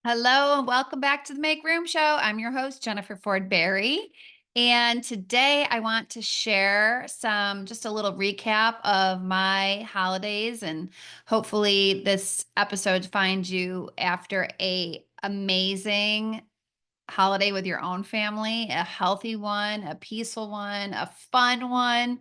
Hello and welcome back to the Make Room Show. I'm your host, Jennifer Ford Berry. And today I want to share just a little recap of my holidays. And hopefully this episode finds you after a amazing holiday with your own family, a healthy one, a peaceful one, a fun one.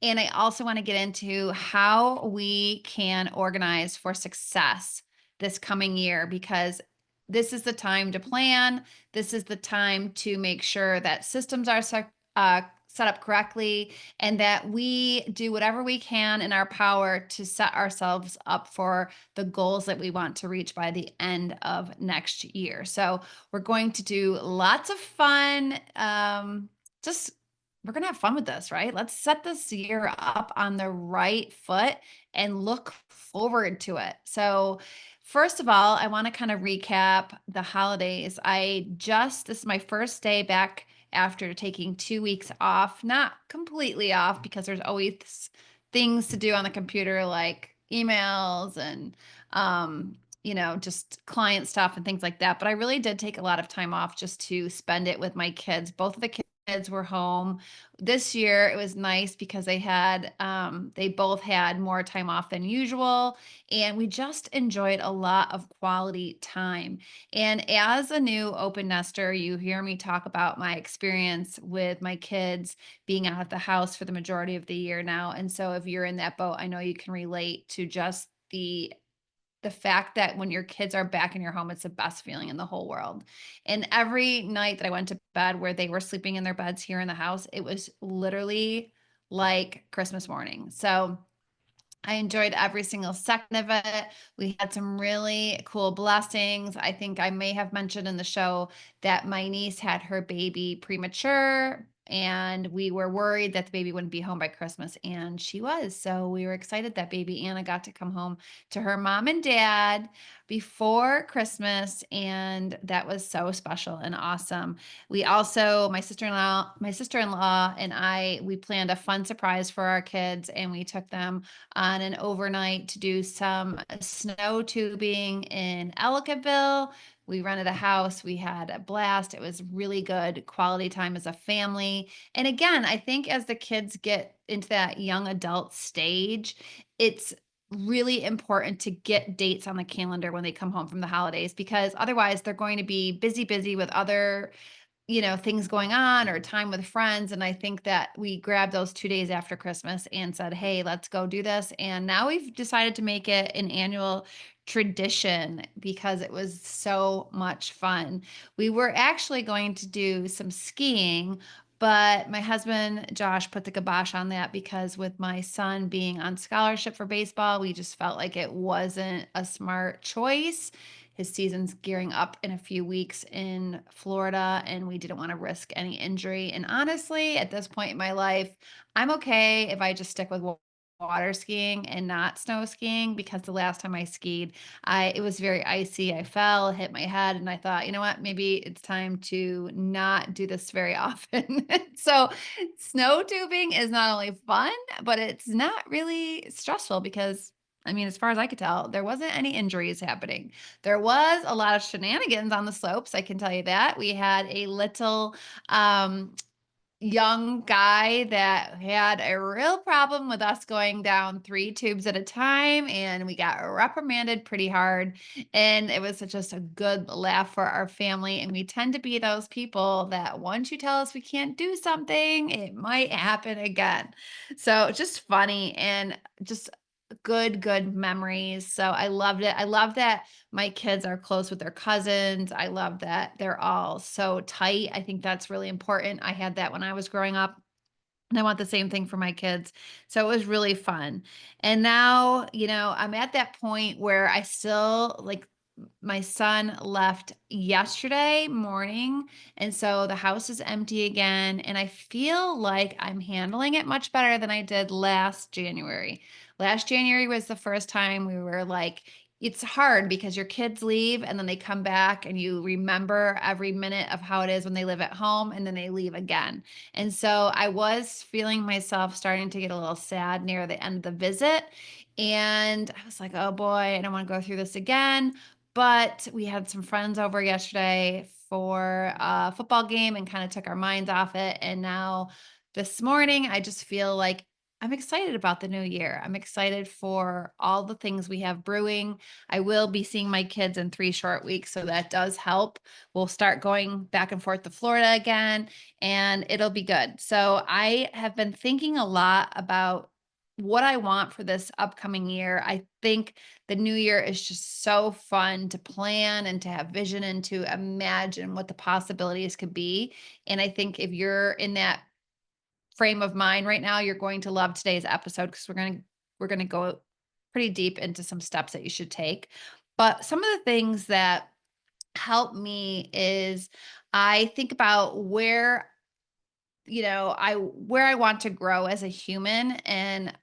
And I also want to get into how we can organize for success this coming year because this is the time to plan. This is the time to make sure that systems are set up correctly and that we do whatever we can in our power to set ourselves up for the goals that we want to reach by the end of next year. So, we're going to do lots of fun. Just we're going to have fun with this, right? Let's set this year up on the right foot and look forward to it. So, first of all, I want to kind of recap the holidays. This is my first day back after taking 2 weeks off, not completely off because there's always things to do on the computer like emails and, just client stuff and things like that. But I really did take a lot of time off just to spend it with my kids. Both of the kids were home this year. It was nice because they both had more time off than usual, and we just enjoyed a lot of quality time. And as a new open nester, you hear me talk about my experience with my kids being out of the house for the majority of the year now. And so if you're in that boat, I know you can relate to just the fact that when your kids are back in your home, it's the best feeling in the whole world. And every night that I went to bed where they were sleeping in their beds here in the house, it was literally like Christmas morning. So I enjoyed every single second of it. We had some really cool blessings. I think I may have mentioned in the show that my niece had her baby premature, and we were worried that the baby wouldn't be home by Christmas, and she was. So we were excited that baby Anna got to come home to her mom and dad before Christmas, and that was so special and awesome. We also, my sister-in-law and we planned a fun surprise for our kids, and we took them on an overnight to do some snow tubing in Ellicottville. We rented a house. We had a blast. It was really good quality time as a family. And again, I think as the kids get into that young adult stage, it's really important to get dates on the calendar when they come home from the holidays because otherwise they're going to be busy with other things going on or time with friends. And I think that we grabbed those 2 days after Christmas and said, hey, let's go do this. And now we've decided to make it an annual tradition because it was so much fun. We were actually going to do some skiing, but my husband, Josh, put the kibosh on that because with my son being on scholarship for baseball, we just felt like it wasn't a smart choice. His season's gearing up in a few weeks in Florida, and we didn't want to risk any injury. And honestly, at this point in my life, I'm okay if I just stick with water skiing and not snow skiing because the last time I skied, it was very icy. I fell, hit my head, and I thought, you know what, maybe it's time to not do this very often. So, snow tubing is not only fun, but it's not really stressful because I mean, as far as I could tell, there wasn't any injuries happening. There was a lot of shenanigans on the slopes, I can tell you that. We had a little um, young guy that had a real problem with us going down 3 tubes at a time, and we got reprimanded pretty hard, and it was just a good laugh for our family, and we tend to be those people that once you tell us we can't do something, it might happen again. So, just funny and just good memories. So, I loved it. I love that my kids are close with their cousins. I love that they're all so tight. I think that's really important. I had that when I was growing up. And I want the same thing for my kids. So it was really fun. And now, I'm at that point where I still like my son left yesterday morning. And so the house is empty again. And I feel like I'm handling it much better than I did last January. Last January was the first time we were like, it's hard because your kids leave and then they come back and you remember every minute of how it is when they live at home and then they leave again. And so I was feeling myself starting to get a little sad near the end of the visit. And I was like, oh boy, I don't want to go through this again. But we had some friends over yesterday for a football game and kind of took our minds off it. And now this morning, I just feel like I'm excited about the new year. I'm excited for all the things we have brewing. I will be seeing my kids in 3 short weeks, so that does help. We'll start going back and forth to Florida again, and it'll be good. So I have been thinking a lot about what I want for this upcoming year. I think the new year is just so fun to plan and to have vision and to imagine what the possibilities could be. And I think if you're in that frame of mind right now, you're going to love today's episode because we're going to go pretty deep into some steps that you should take. But some of the things that help me is I think about where I want to grow as a human and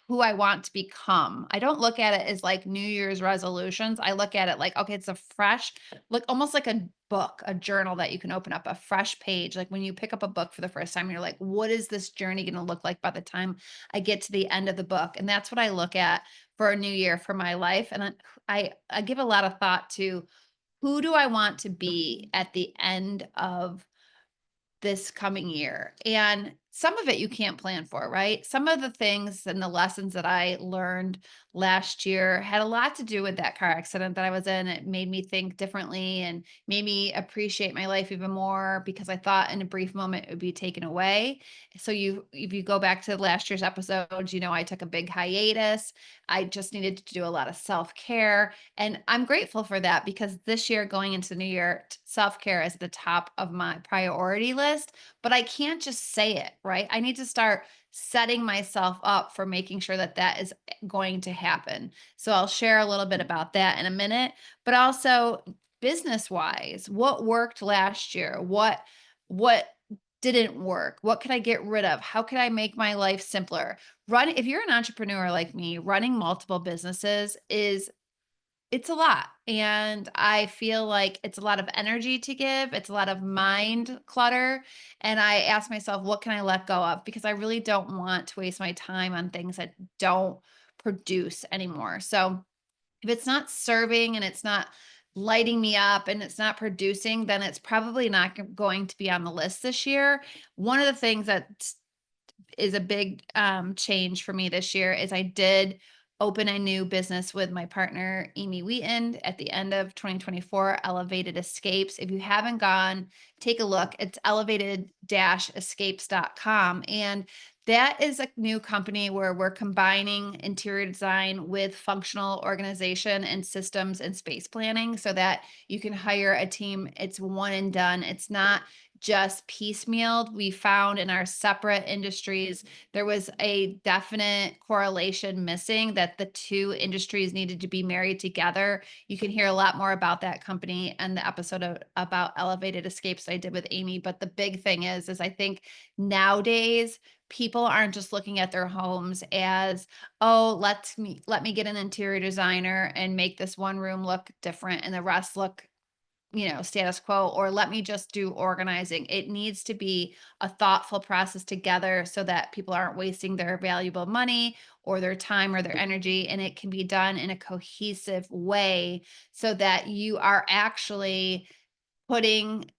who I want to become. I don't look at it as like New Year's resolutions. I look at it like, okay, it's a fresh, like almost like a book, a journal that you can open up, a fresh page. Like when you pick up a book for the first time, you're like, what is this journey going to look like by the time I get to the end of the book? And that's what I look at for a new year for my life. And I give a lot of thought to who do I want to be at the end of this coming year. And some of it you can't plan for, right? Some of the things and the lessons that I learned last year had a lot to do with that car accident that I was in. It made me think differently and made me appreciate my life even more because I thought in a brief moment it would be taken away. So if you go back to last year's episodes, I took a big hiatus. I just needed to do a lot of self-care. And I'm grateful for that because this year, going into the new year, self care is at the top of my priority list. But I can't just say it, right? I need to start setting myself up for making sure that that is going to happen. So I'll share a little bit about that in a minute, but also business wise, what worked last year? What didn't work? What could I get rid of? How could I make my life simpler? If you're an entrepreneur like me, running multiple businesses it's a lot, and I feel like it's a lot of energy to give, it's a lot of mind clutter, and I ask myself, "What can I let go of?" Because I really don't want to waste my time on things that don't produce anymore. So, if it's not serving and it's not lighting me up and it's not producing, then it's probably not going to be on the list this year. One of the things that is a big change for me this year is I did open a new business with my partner Amy Wheaton at the end of 2024, Elevated Escapes. If you haven't gone, take a look. It's elevated-escapes.com, and that is a new company where we're combining interior design with functional organization and systems and space planning so that you can hire a team. It's one and done. It's not just piecemealed. We found in our separate industries, there was a definite correlation missing that the two industries needed to be married together. You can hear a lot more about that company and the episode about Elevated Escapes I did with Amy. But the big thing is I think nowadays people aren't just looking at their homes as, oh, let me get an interior designer and make this one room look different and the rest look status quo, or let me just do organizing. It needs to be a thoughtful process together so that people aren't wasting their valuable money or their time or their energy. And it can be done in a cohesive way so that you are actually putting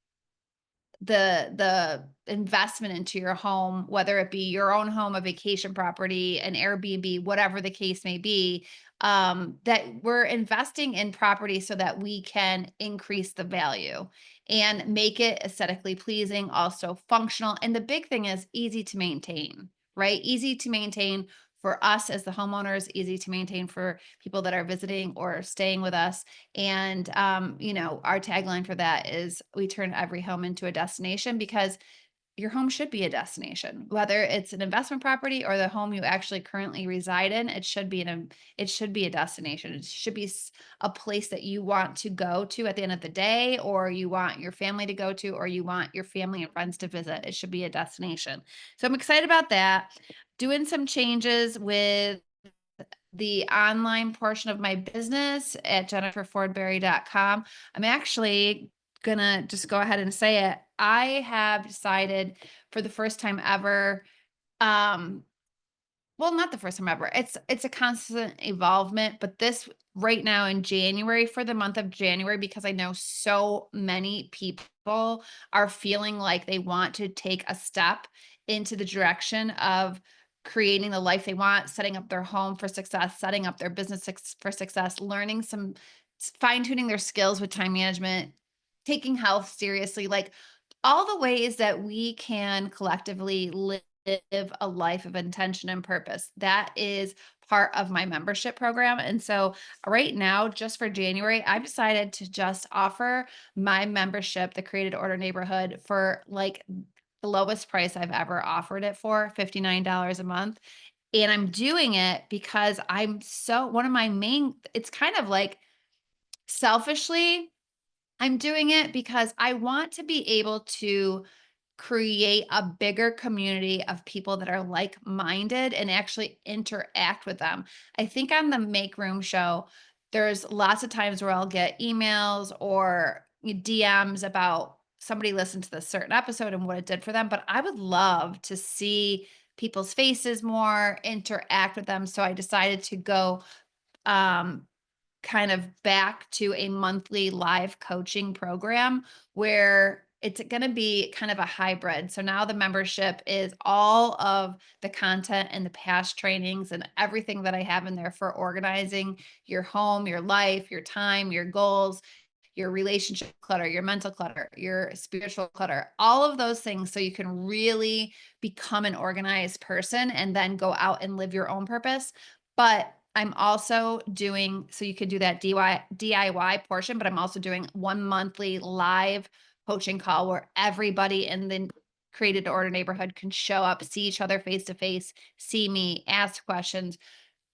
the investment into your home, whether it be your own home, a vacation property, an Airbnb, whatever the case may be, that we're investing in property so that we can increase the value and make it aesthetically pleasing, also functional. And the big thing is easy to maintain, right? Easy to maintain for us as the homeowners, easy to maintain for people that are visiting or staying with us. And, our tagline for that is we turn every home into a destination because your home should be a destination, whether it's an investment property or the home you actually currently reside in. It should be a destination. It should be a place that you want to go to at the end of the day, or you want your family to go to, or you want your family and friends to visit. It should be a destination. So I'm excited about that. Doing some changes with the online portion of my business at jenniferfordberry.com. I'm actually gonna just go ahead and say it. I have decided for the first time ever, well, not the first time ever. It's a constant evolvement, but this right now in January, for the month of January, because I know so many people are feeling like they want to take a step into the direction of creating the life they want, setting up their home for success, setting up their business for success, learning some, fine tuning their skills with time management, taking health seriously, like all the ways that we can collectively live a life of intention and purpose. That is part of my membership program. And so right now, just for January, I've decided to just offer my membership, the Created Order Neighborhood, for like the lowest price I've ever offered it for, $59 a month. And I'm doing it because I'm so, one of my main, it's kind of like selfishly, I'm doing it because I want to be able to create a bigger community of people that are like-minded and actually interact with them. I think on the Make Room show, there's lots of times where I'll get emails or DMs about somebody listened to this certain episode and what it did for them, but I would love to see people's faces more, interact with them. So I decided to go um kind of back to a monthly live coaching program where it's going to be kind of a hybrid. So now the membership is all of the content and the past trainings and everything that I have in there for organizing your home, your life, your time, your goals, your relationship clutter, your mental clutter, your spiritual clutter, all of those things. So you can really become an organized person and then go out and live your own purpose. But I'm also doing, so you can do that DIY portion, but I'm also doing one monthly live coaching call where everybody in the Created to Order neighborhood can show up, see each other face to face, see me, ask questions,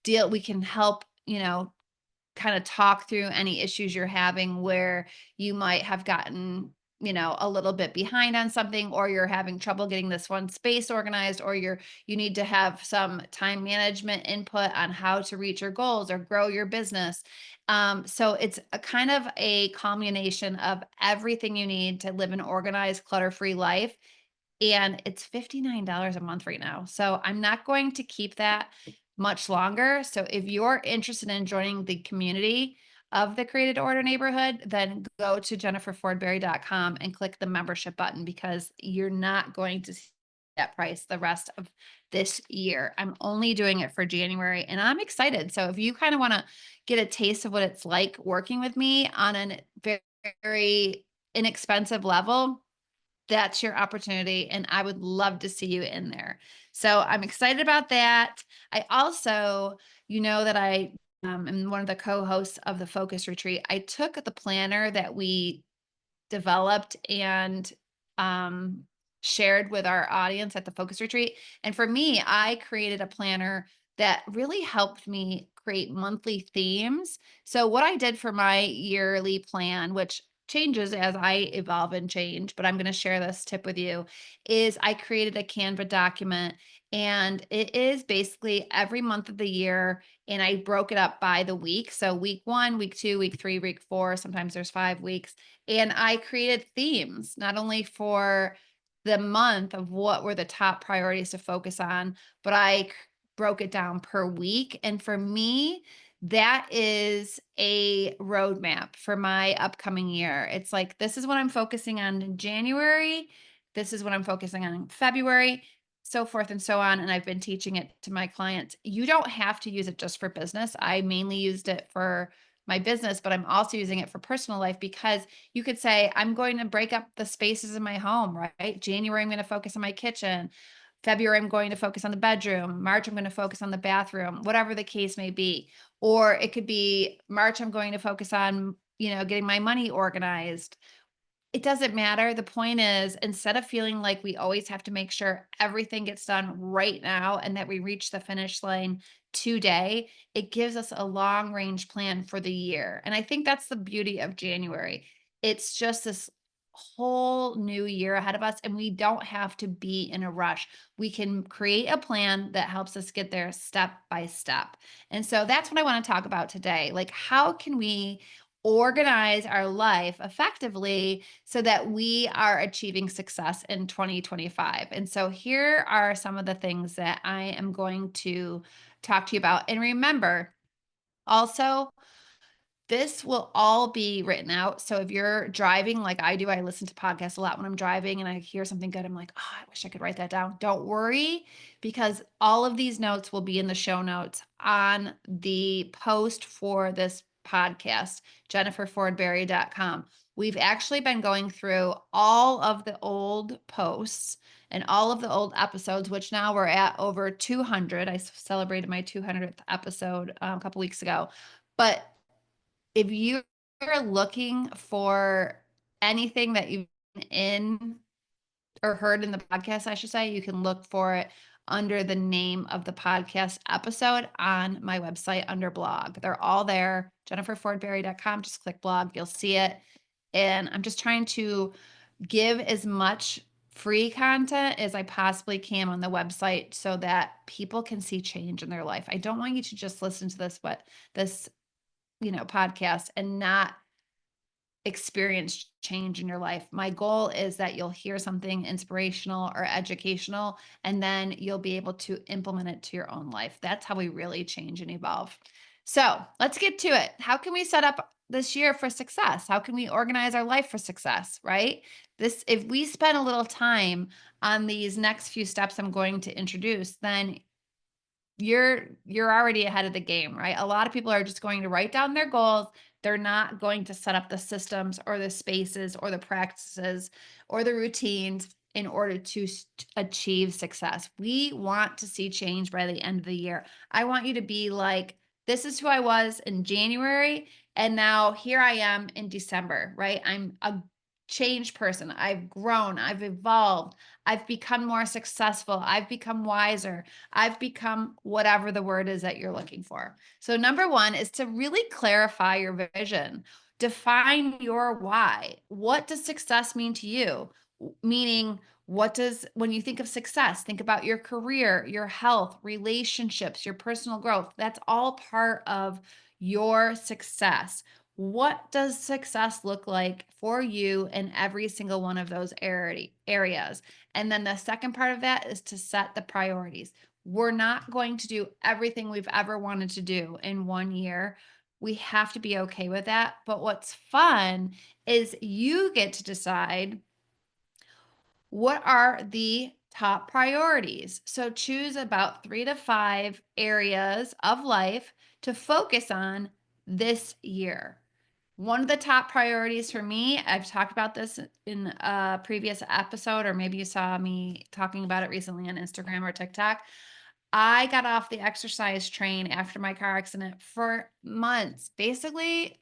deal. We can help, kind of talk through any issues you're having where you might have gotten, a little bit behind on something, or you're having trouble getting this one space organized, or you need to have some time management input on how to reach your goals or grow your business. So it's a kind of a combination of everything you need to live an organized, clutter-free life, and it's $59 a month right now. So I'm not going to keep that much longer. So if you're interested in joining the community of the Created Order neighborhood, then go to jenniferfordberry.com and click the membership button, because you're not going to see that price the rest of this year. I'm only doing it for January and I'm excited. So if you kind of want to get a taste of what it's like working with me on a very, very inexpensive level, that's your opportunity, and I would love to see you in there. So I'm excited about that. I also, that I am one of the co-hosts of the Focus Retreat. I took the planner that we developed and um, shared with our audience at the Focus Retreat. And for me, I created a planner that really helped me create monthly themes. So, what I did for my yearly plan, which changes as I evolve and change, but I'm going to share this tip with you, is I created a Canva document. And it is basically every month of the year. And I broke it up by the week. So, week 1, week 2, week 3, week 4, sometimes there's 5 weeks, and I created themes, not only for the month of what were the top priorities to focus on, but broke it down per week. And for me, that is a roadmap for my upcoming year. It's like, this is what I'm focusing on in January. This is what I'm focusing on in February, so forth and so on. And I've been teaching it to my clients. You don't have to use it just for business. I mainly used it for my business, but I'm also using it for personal life, because you could say, I'm going to break up the spaces in my home, right? January, I'm going to focus on my kitchen. February, I'm going to focus on the bedroom. March, I'm going to focus on the bathroom, whatever the case may be. Or it could be March, I'm going to focus on, getting my money organized. It doesn't matter. The point is, instead of feeling like we always have to make sure everything gets done right now and that we reach the finish line today, it gives us a long range plan for the year. And I think that's the beauty of January. It's just this whole new year ahead of us, and we don't have to be in a rush. We can create a plan that helps us get there step by step. And so that's what I want to talk about today. Like, how can we organize our life effectively so that we are achieving success in 2025. And so here are some of the things that I am going to talk to you about. And remember, also, This will all be written out. So if you're driving like I do, I listen to podcasts a lot when I'm driving and I hear something good. I'm like, oh, I wish I could write that down. Don't worry, because all of these notes will be in the show notes on the post for this podcast, jenniferfordberry.com. We've actually been going through all of the old posts and all of the old episodes, which now we're at over 200. I celebrated my 200th episode a couple weeks ago. But if you're looking for anything that you've been in or heard in the podcast, I should say, you can look for it under the name of the podcast episode on my website under blog. They're all there, jenniferfordberry.com. Just click blog, you'll see it. And I'm just trying to give as much free content as I possibly can on the website so that people can see change in their life. I don't want you to just listen to this podcast and not experience change in your life. My goal is that you'll hear something inspirational or educational, and then you'll be able to implement it to your own life. That's how we really change and evolve. So let's get to it. How can we set up this year for success? How can we organize our life for success, right? If we spend a little time on these next few steps I'm going to introduce, then you're already ahead of the game, right? A lot of people are just going to write down their goals. They're not going to set up the systems or the spaces or the practices or the routines in order to achieve success. We want to see change by the end of the year. I want you to be like, this is who I was in January, and now here I am in December, right? I'm a changed person. I've grown, I've evolved, I've become more successful, I've become wiser, I've become whatever the word is that you're looking for. So, number one is to really clarify your vision. Define your why. What does success mean to you? Meaning, when you think of success, think about your career, your health, relationships, your personal growth. That's all part of your success. What does success look like for you in every single one of those areas? And then the second part of that is to set the priorities. We're not going to do everything we've ever wanted to do in one year. We have to be okay with that. But what's fun is you get to decide what are the top priorities. So choose about 3 to 5 areas of life to focus on this year. One of the top priorities for me, I've talked about this in a previous episode, or maybe you saw me talking about it recently on Instagram or TikTok. I got off the exercise train after my car accident for months. Basically,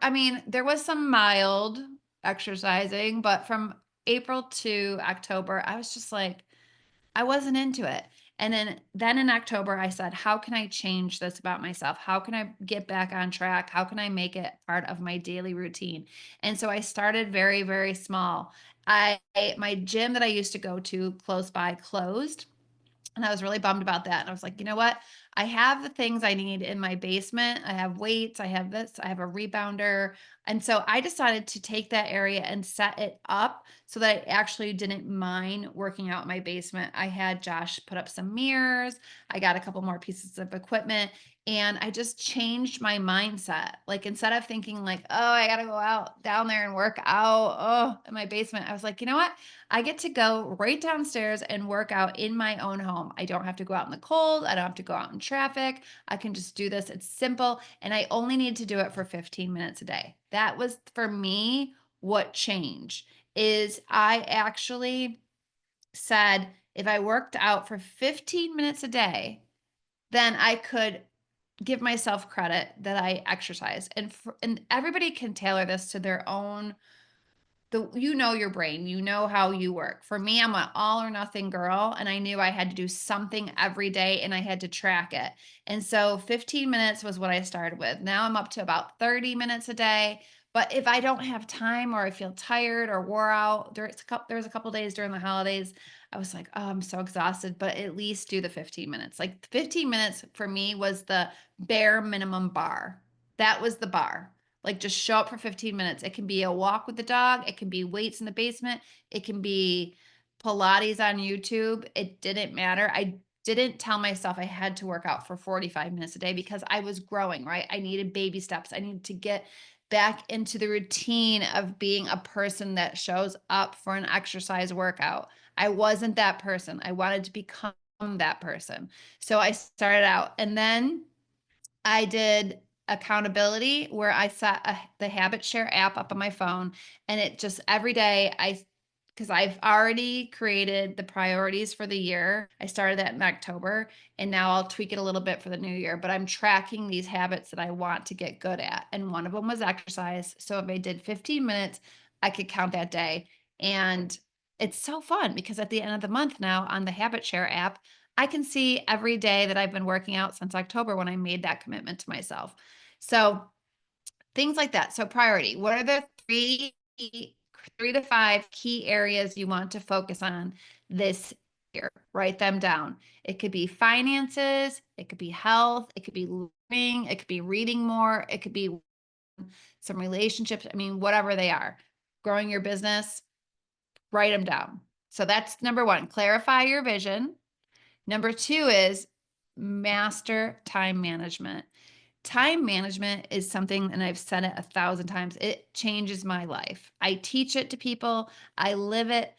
I mean, there was some mild exercising, but from April to October, I was just like, I wasn't into it. And then in October, I said, how can I change this about myself? How can I get back on track? How can I make it part of my daily routine? And so I started very, very small. My gym that I used to go to close by closed. And I was really bummed about that. And I was like, you know what? I have the things I need in my basement. I have weights, I have this, I have a rebounder. And so I decided to take that area and set it up so that I actually didn't mind working out in my basement. I had Josh put up some mirrors. I got a couple more pieces of equipment, and I just changed my mindset. Like, instead of thinking like, oh, I got to go out down there and work out, in my basement, I was like, you know what? I get to go right downstairs and work out in my own home. I don't have to go out in the cold. I don't have to go out in traffic. I can just do this. It's simple. And I only need to do it for 15 minutes a day. That was for me what changed is I actually said if I worked out for 15 minutes a day, then I could give myself credit that I exercise. And everybody can tailor this to their own your brain, you know how you work. For me, I'm an all or nothing girl, and I knew I had to do something every day and I had to track it. And so 15 minutes was what I started with. Now I'm up to about 30 minutes a day. But if I don't have time or I feel tired or wore out, there's a couple days during the holidays, I was like, oh, I'm so exhausted, but at least do the 15 minutes. Like 15 minutes for me was the bare minimum bar. That was the bar. Like, just show up for 15 minutes. It can be a walk with the dog. It can be weights in the basement. It can be Pilates on YouTube. It didn't matter. I didn't tell myself I had to work out for 45 minutes a day because I was growing, right? I needed baby steps. I needed to get back into the routine of being a person that shows up for an exercise workout. I wasn't that person. I wanted to become that person. So I started out, and then I did accountability where I set the habit share app up on my phone, and it just every day because I've already created the priorities for the year. I started that in October, and now I'll tweak it a little bit for the new year, but I'm tracking these habits that I want to get good at. And one of them was exercise. So if I did 15 minutes, I could count that day. And it's so fun because at the end of the month now on the habit share app, I can see every day that I've been working out since October when I made that commitment to myself. So things like that. So priority, what are the three to five key areas you want to focus on this year? Write them down. It could be finances, it could be health, it could be learning, it could be reading more, it could be some relationships. I mean, whatever they are. Growing your business, write them down. So that's number one, clarify your vision. Number two is master time management. Time management is something, and I've said it 1,000 times, it changes my life. I teach it to people, I live it.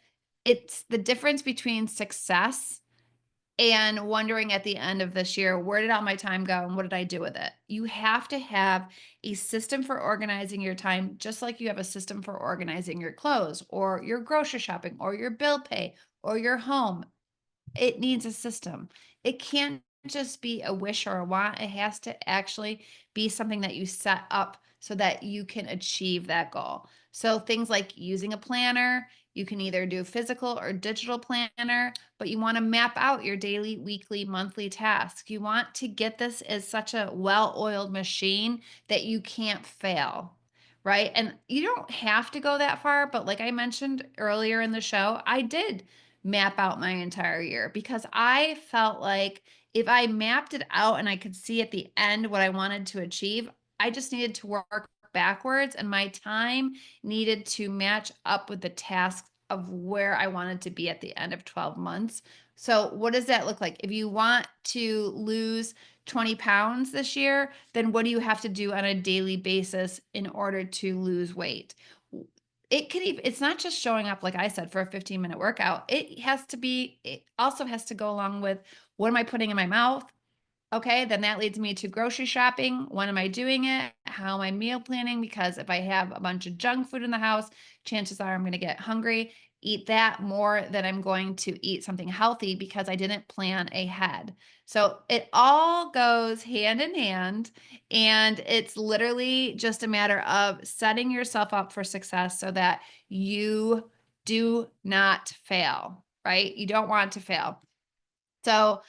It's the difference between success and wondering at the end of this year, where did all my time go and what did I do with it? You have to have a system for organizing your time, just like you have a system for organizing your clothes or your grocery shopping or your bill pay or your home. It needs a system. It can't just be a wish or a want. It has to actually be something that you set up so that you can achieve that goal. So things like using a planner, you can either do physical or digital planner, but you want to map out your daily, weekly, monthly tasks. You want to get this as such a well-oiled machine that you can't fail. Right. And you don't have to go that far, but like I mentioned earlier in the show, I did map out my entire year because I felt like if I mapped it out and I could see at the end what I wanted to achieve, I just needed to work backwards and my time needed to match up with the tasks of where I wanted to be at the end of 12 months. So, what does that look like? If you want to lose 20 pounds this year, then what do you have to do on a daily basis in order to lose weight? It could even, it's not just showing up, like I said, for a 15-minute workout. It also has to go along with what am I putting in my mouth? Okay, then that leads me to grocery shopping. When am I doing it? How am I meal planning? Because if I have a bunch of junk food in the house, chances are I'm going to get hungry, eat that more than I'm going to eat something healthy because I didn't plan ahead. So it all goes hand in hand. And it's literally just a matter of setting yourself up for success so that you do not fail, right? You don't want to fail. So,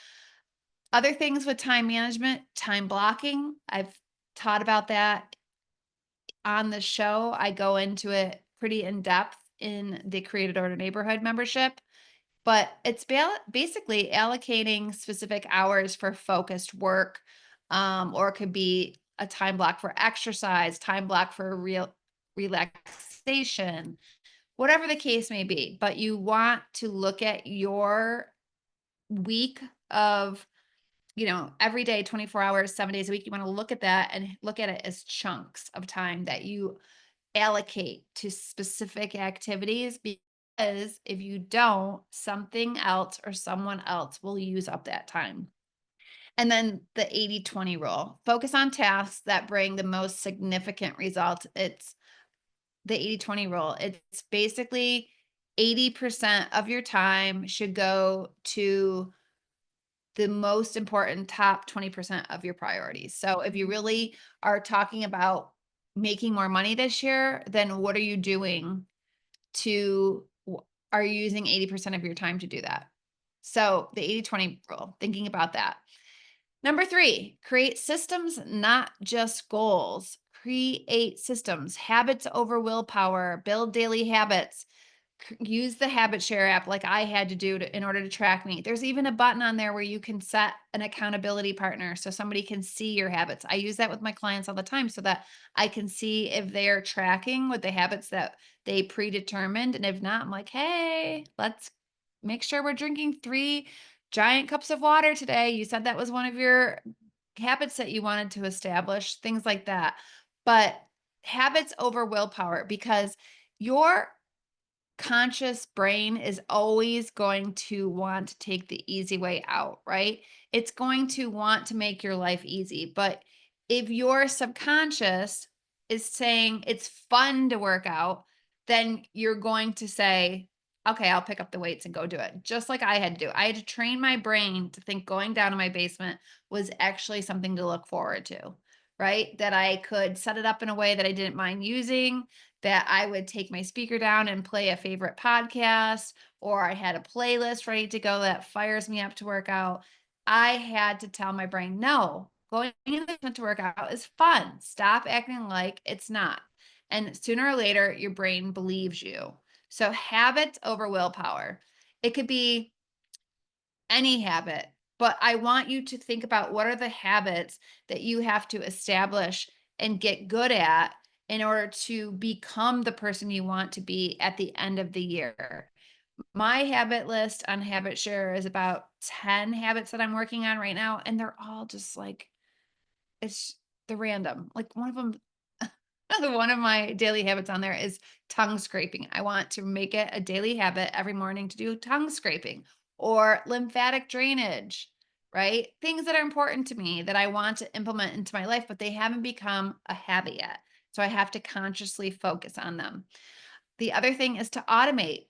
other things with time management, time blocking. I've taught about that on the show. I go into it pretty in depth in the Created Order Neighborhood membership, but it's basically allocating specific hours for focused work, or it could be a time block for exercise, time block for real relaxation, whatever the case may be. But you want to look at your week of every day, 24 hours, 7 days a week, you want to look at that and look at it as chunks of time that you allocate to specific activities because if you don't, something else or someone else will use up that time. And then the 80-20 rule, focus on tasks that bring the most significant results. It's the 80-20 rule. It's basically 80% of your time should go to the most important top 20% of your priorities. So if you really are talking about making more money this year, then what are you doing are you using 80% of your time to do that? So the 80-20 rule, thinking about that. Number three, create systems, not just goals. Create systems, habits over willpower, build daily habits. Use the habit share app like I had to do in order to track me. There's even a button on there where you can set an accountability partner so somebody can see your habits. I use that with my clients all the time so that I can see if they're tracking with the habits that they predetermined. And if not, I'm like, hey, let's make sure we're drinking giant cups of water today. You said that was one of your habits that you wanted to establish, things like that. But habits over willpower, because your conscious brain is always going to want to take the easy way out, right? It's going to want to make your life easy. But if your subconscious is saying it's fun to work out, then you're going to say, okay, I'll pick up the weights and go do it. Just like I had to do. I had to train my brain to think going down to my basement was actually something to look forward to, right? That I could set it up in a way that I didn't mind using, that I would take my speaker down and play a favorite podcast, or I had a playlist ready to go that fires me up to work out. I had to tell my brain, no, going in the basement to work out is fun. Stop acting like it's not. And sooner or later, your brain believes you. So, habits over willpower. It could be any habit, but I want you to think about what are the habits that you have to establish and get good at in order to become the person you want to be at the end of the year. My habit list on Habit Share is about 10 habits that I'm working on right now, and they're all just like it's the random. Like one of them, one of my daily habits on there is tongue scraping. I want to make it a daily habit every morning to do tongue scraping or lymphatic drainage, right? Things that are important to me that I want to implement into my life, but they haven't become a habit yet. So I have to consciously focus on them. The other thing is to automate.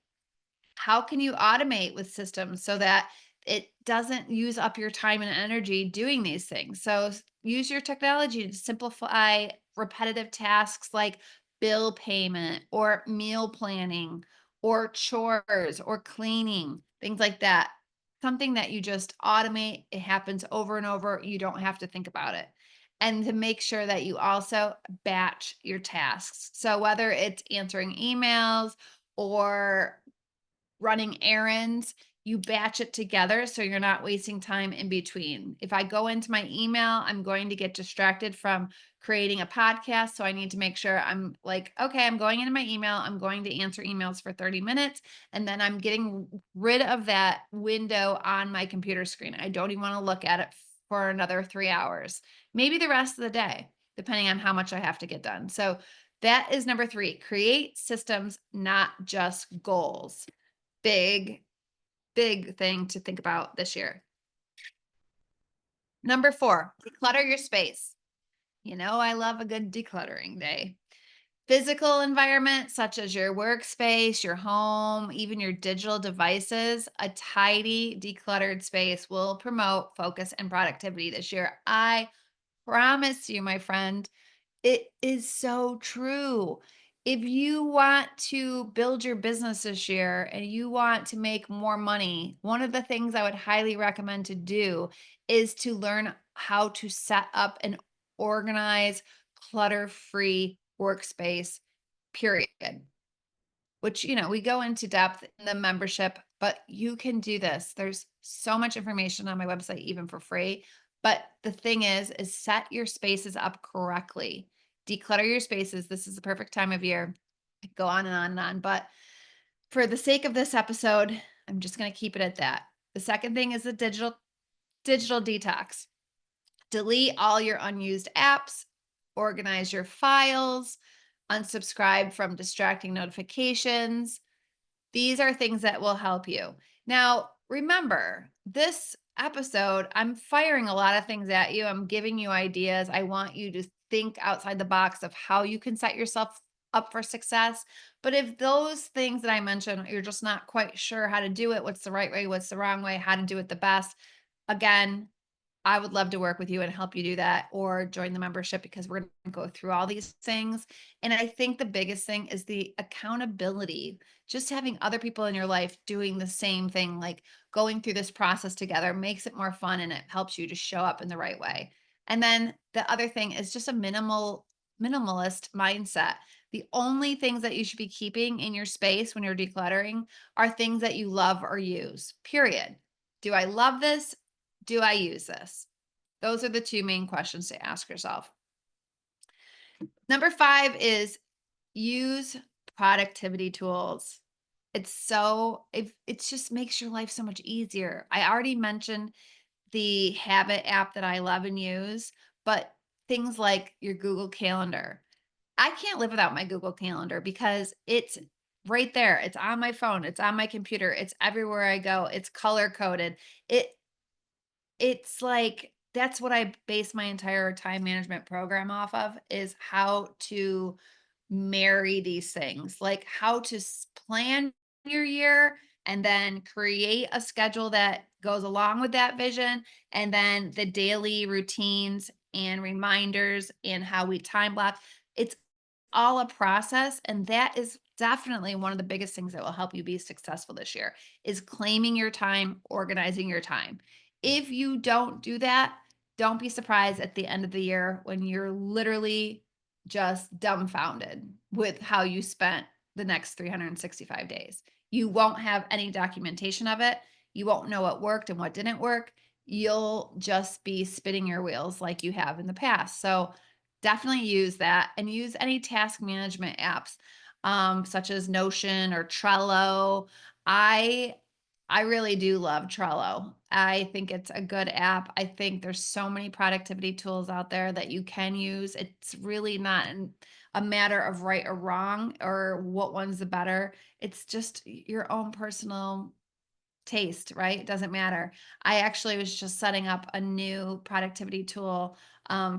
How can you automate with systems so that it doesn't use up your time and energy doing these things? So use your technology to simplify repetitive tasks like bill payment or meal planning or chores or cleaning, things like that. Something that you just automate, it happens over and over. You don't have to think about it. And to make sure that you also batch your tasks. So whether it's answering emails or running errands, you batch it together so you're not wasting time in between. If I go into my email, I'm going to get distracted from creating a podcast. So I need to make sure I'm like, okay, I'm going into my email. I'm going to answer emails for 30 minutes. And then I'm getting rid of that window on my computer screen. I don't even want to look at it for another 3 hours, maybe the rest of the day, depending on how much I have to get done. So that is number 3. Create systems, not just goals. Big, big thing to think about this year. Number 4, declutter your space. You know, I love a good decluttering day. Physical environment, such as your workspace, your home, even your digital devices, a tidy, decluttered space will promote focus and productivity this year. I promise you, my friend, it is so true. If you want to build your business this year and you want to make more money, one of the things I would highly recommend to do is to learn how to set up an organized, clutter-free workspace, period. Which, we go into depth in the membership, but you can do this. There's so much information on my website, even for free. But the thing is set your spaces up correctly. Declutter your spaces. This is the perfect time of year. I could go on and on and on. But for the sake of this episode, I'm just going to keep it at that. The second thing is the digital detox. Delete all your unused apps, organize your files, unsubscribe from distracting notifications. These are things that will help you. Now, remember, this episode, I'm firing a lot of things at you. I'm giving you ideas. I want you to think outside the box of how you can set yourself up for success. But if those things that I mentioned, you're just not quite sure how to do it, what's the right way, what's the wrong way, how to do it the best, again, I would love to work with you and help you do that, or join the membership, because we're going to go through all these things. And I think the biggest thing is the accountability, just having other people in your life doing the same thing, like going through this process together makes it more fun and it helps you to show up in the right way. And then the other thing is just a minimalist mindset. The only things that you should be keeping in your space when you're decluttering are things that you love or use, period. Do I love this? Do I use this? Those are the 2 main questions to ask yourself. Number 5 is use productivity tools. It just makes your life so much easier. I already mentioned the Habit app that I love and use, but things like your Google Calendar. I can't live without my Google Calendar because it's right there. It's on my phone, it's on my computer, it's everywhere I go, it's color coded. It it's like that's what I base my entire time management program off of, is how to marry these things, like how to plan your year and then create a schedule that goes along with that vision. And then the daily routines and reminders and how we time block. It's all a process. And that is definitely one of the biggest things that will help you be successful this year is claiming your time, organizing your time. If you don't do that, don't be surprised at the end of the year when you're literally just dumbfounded with how you spent the next 365 days. You won't have any documentation of it. You won't know what worked and what didn't work. You'll just be spinning your wheels like you have in the past. So definitely use that and use any task management apps, such as Notion or Trello. I I really do love Trello. I think it's a good app. I think there's so many productivity tools out there that you can use. It's really not a matter of right or wrong or what one's the better. It's just your own personal taste, right? It doesn't matter. I actually was just setting up a new productivity tool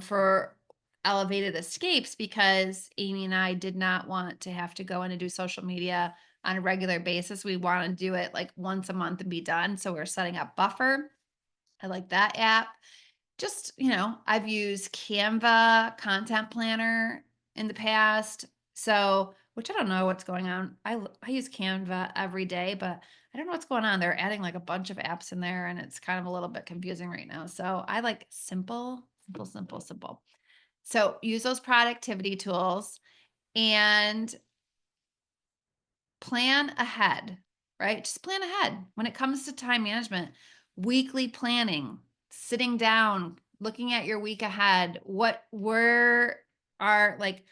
for elevated escapes because Amy and I did not want to have to go in and do social media on a regular basis. We want to do it like once a month and be done. So we're setting up Buffer. I like that app. Just, I've used Canva content planner in the past. So, which I don't know what's going on. I use Canva every day, but I don't know what's going on. They're adding like a bunch of apps in there and it's kind of a little bit confusing right now. So, I like simple, simple, simple, simple. So, use those productivity tools and plan ahead, right? Just plan ahead when it comes to time management, weekly planning, sitting down, looking at your week ahead. Where are like,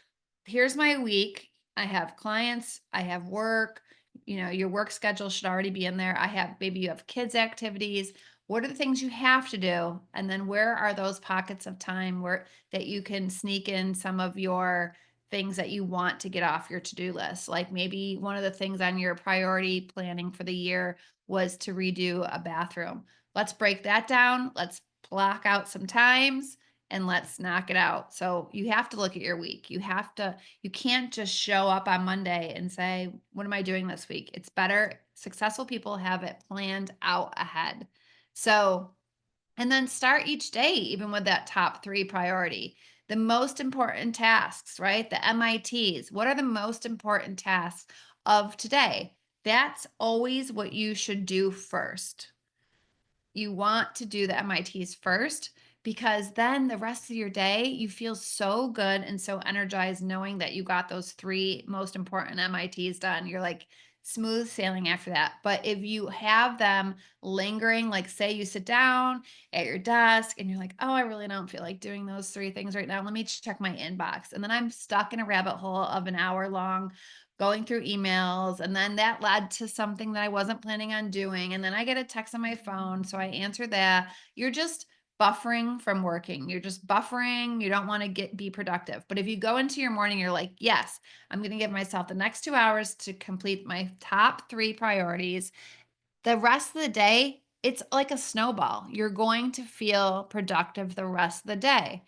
here's my week. I have clients, I have work, your work schedule should already be in there. Maybe you have kids' activities. What are the things you have to do? And then where are those pockets of time where that you can sneak in some of your things that you want to get off your to-do list. Like maybe one of the things on your priority planning for the year was to redo a bathroom. Let's break that down. Let's block out some times and let's knock it out. So you have to look at your week. You can't just show up on Monday and say, what am I doing this week? It's better. Successful people have it planned out ahead. So and then start each day, even with that top three priority. The most important tasks, right? The MITs. What are the most important tasks of today? That's always what you should do first. You want to do the MITs first because then the rest of your day, you feel so good and so energized knowing that you got those three most important MITs done. You're like smooth sailing after that. But if you have them lingering, like say you sit down at your desk and you're like, oh, I really don't feel like doing those three things right now. Let me check my inbox. And then I'm stuck in a rabbit hole of an hour long going through emails, and then that led to something that I wasn't planning on doing, and then I get a text on my phone, so I answer that. You're just buffering from working. You're just buffering. You don't want to be productive. But if you go into your morning, you're like, yes, I'm going to give myself the next 2 hours to complete my top three priorities. The rest of the day, it's like a snowball. You're going to feel productive the rest of the day.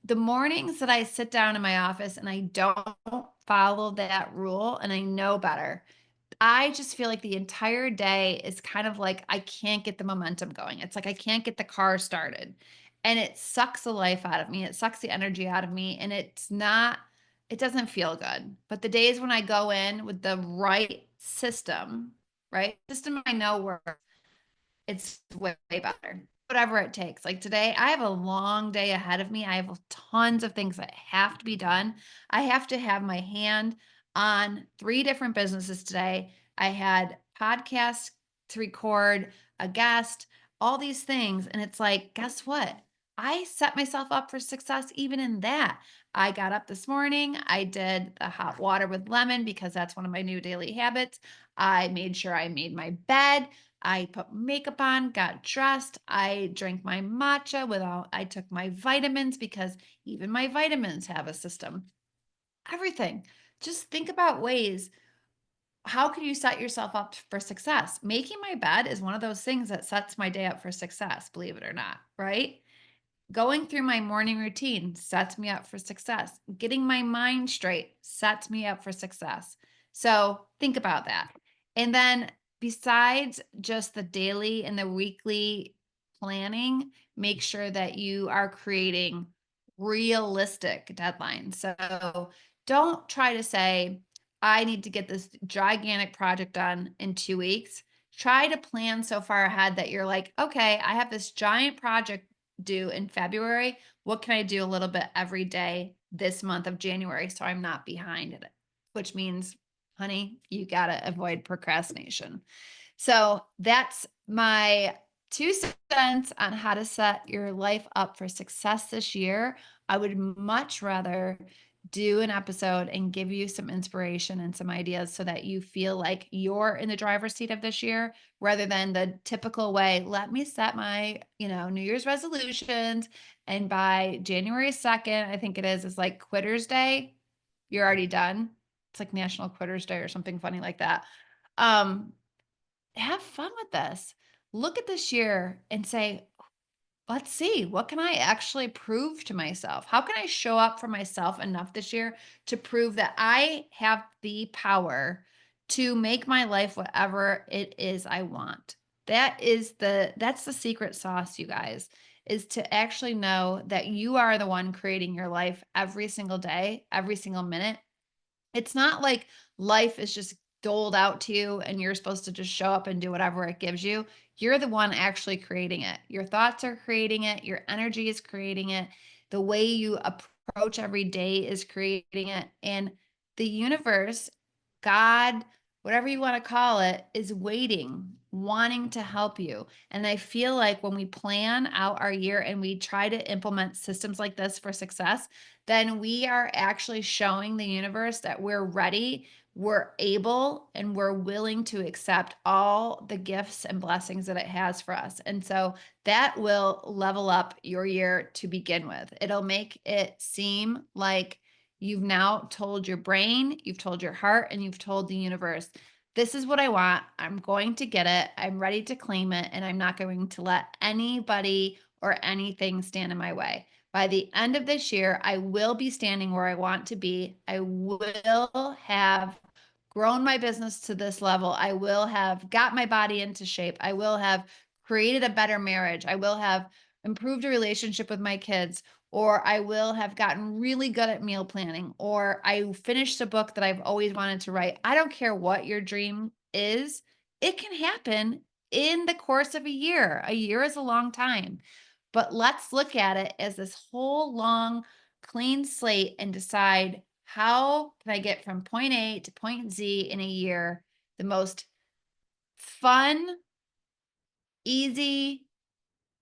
The mornings that I sit down in my office and I don't follow that rule and I know better, I just feel like the entire day is kind of like I can't get the momentum going. It's like I can't get the car started. And it sucks the life out of me. It sucks the energy out of me. And it doesn't feel good. But the days when I go in with the right system, right? System I know works, it's way better. Whatever it takes. Like today, I have a long day ahead of me. I have tons of things that have to be done. I have to have my hand on three different businesses today. I had podcasts to record, a guest, all these things. And it's like, guess what? I set myself up for success even in that. I got up this morning, I did the hot water with lemon because that's one of my new daily habits. I made sure I made my bed. I put makeup on, got dressed. I drank my matcha without, I took my vitamins because even my vitamins have a system. Everything. Just think about ways. How can you set yourself up for success? Making my bed is one of those things that sets my day up for success, believe it or not, right? Going through my morning routine sets me up for success. Getting my mind straight sets me up for success. So think about that. And then, besides just the daily and the weekly planning, make sure that you are creating realistic deadlines. So don't try to say, I need to get this gigantic project done in 2 weeks. Try to plan so far ahead that you're like, okay, I have this giant project due in February. What can I do a little bit every day this month of January so I'm not behind in it? Which means, honey, you got to avoid procrastination. So that's my 2 cents on how to set your life up for success this year. I would much rather do an episode and give you some inspiration and some ideas so that you feel like you're in the driver's seat of this year rather than the typical way. Let me set my, New Year's resolutions. And by January 2nd, I think it is like Quitter's Day. You're already done. It's like National Quitter's Day or something funny like that. Um, have fun with this. Look at this year and say, let's see, what can I actually prove to myself? How can I show up for myself enough this year to prove that I have the power to make my life whatever it is I want? That's the secret sauce, you guys, is to actually know that you are the one creating your life every single day, every single minute. It's not like life is just doled out to you and you're supposed to just show up and do whatever it gives you. You're the one actually creating it. Your thoughts are creating it, your energy is creating it, the way you approach every day is creating it. And the universe, God, whatever you want to call it, is waiting, wanting to help you. And I feel like when we plan out our year and we try to implement systems like this for success, then we are actually showing the universe that we're ready, we're able, and we're willing to accept all the gifts and blessings that it has for us. And so that will level up your year to begin with. It'll make it seem like you've now told your brain, you've told your heart, and you've told the universe, this is what I want. I'm going to get it. I'm ready to claim it. And I'm not going to let anybody or anything stand in my way. By the end of this year, I will be standing where I want to be. I will have grown my business to this level. I will have got my body into shape. I will have created a better marriage. I will have improved a relationship with my kids, or I will have gotten really good at meal planning, or I finished a book that I've always wanted to write. I don't care what your dream is, it can happen in the course of a year. A year is a long time. But let's look at it as this whole long, clean slate and decide, how can I get from point A to point Z in a year the most fun, easy,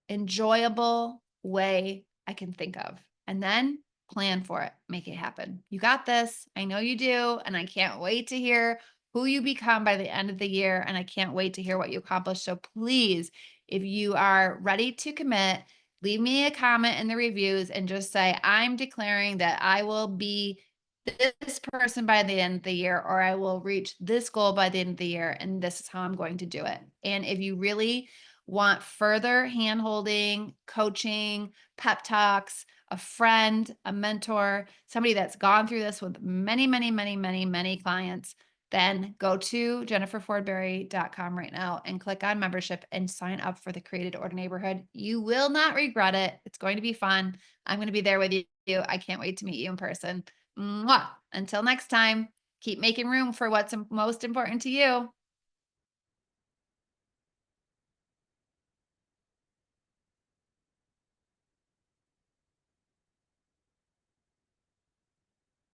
enjoyable way I can think of, and then plan for it, make it happen. You got this. I know you do. And I can't wait to hear who you become by the end of the year. And I can't wait to hear what you accomplish. So please, if you are ready to commit, leave me a comment in the reviews and just say, I'm declaring that I will be this person by the end of the year, or I will reach this goal by the end of the year. And this is how I'm going to do it. And if you really want further handholding, coaching, pep talks, a friend, a mentor, somebody that's gone through this with many, many, many, many, many clients, then go to jenniferfordberry.com right now and click on membership and sign up for the Created Order Neighborhood. You will not regret it. It's going to be fun. I'm going to be there with you. I can't wait to meet you in person. Mwah. Until next time, keep making room for what's most important to you.